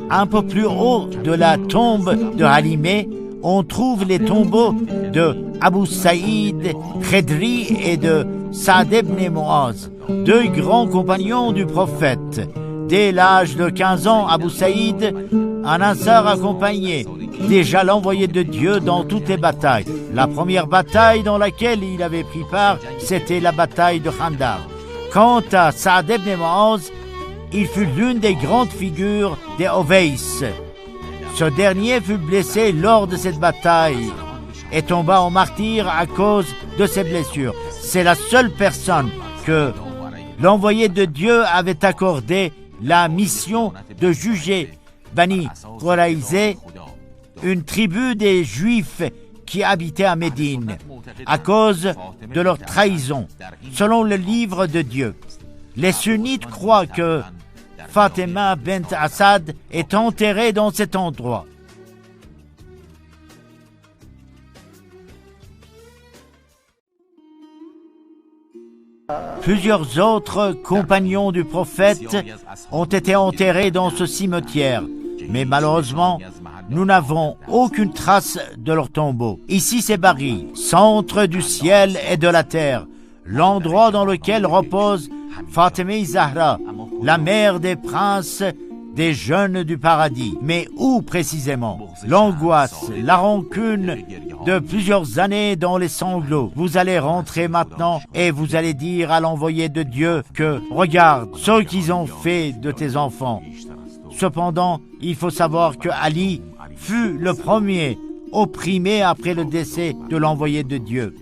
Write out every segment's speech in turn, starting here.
Un peu plus haut de la tombe de Halimé, on trouve les tombeaux de Abu Saïd Khedri et de Saad ibn Muaz, deux grands compagnons du prophète. Dès l'âge de 15 ans, Abu Saïd, un Ansar accompagnait déjà l'envoyé de Dieu dans toutes les batailles. La première bataille dans laquelle il avait pris part, c'était la bataille de Khandaq. Quant à Saad ibn Muaz, il fut l'une des grandes figures des Oveis. Ce dernier fut blessé lors de cette bataille et tomba en martyr à cause de ses blessures. C'est la seule personne que l'envoyé de Dieu avait accordé la mission de juger Bani Quraïza, une tribu des Juifs qui habitaient à Médine, à cause de leur trahison. Selon le livre de Dieu, les sunnites croient que Fatima bint Asad est enterrée dans cet endroit. Plusieurs autres compagnons du prophète ont été enterrés dans ce cimetière, mais malheureusement, nous n'avons aucune trace de leur tombeau. Ici, c'est Bari, centre du ciel et de la terre, l'endroit dans lequel repose Fatima Zahra, la mère des princes, des jeunes du paradis. Mais où précisément? L'angoisse, la rancune de plusieurs années dans les sanglots. Vous allez rentrer maintenant et vous allez dire à l'envoyé de Dieu que « Regarde ce qu'ils ont fait de tes enfants ». Cependant, il faut savoir que Ali fut le premier opprimé après le décès de l'envoyé de Dieu.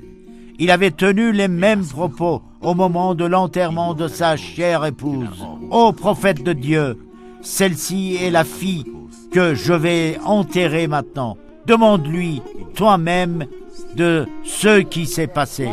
Il avait tenu les mêmes propos au moment de l'enterrement de sa chère épouse. « Ô prophète de Dieu, celle-ci est la fille que je vais enterrer maintenant. Demande-lui toi-même de ce qui s'est passé. »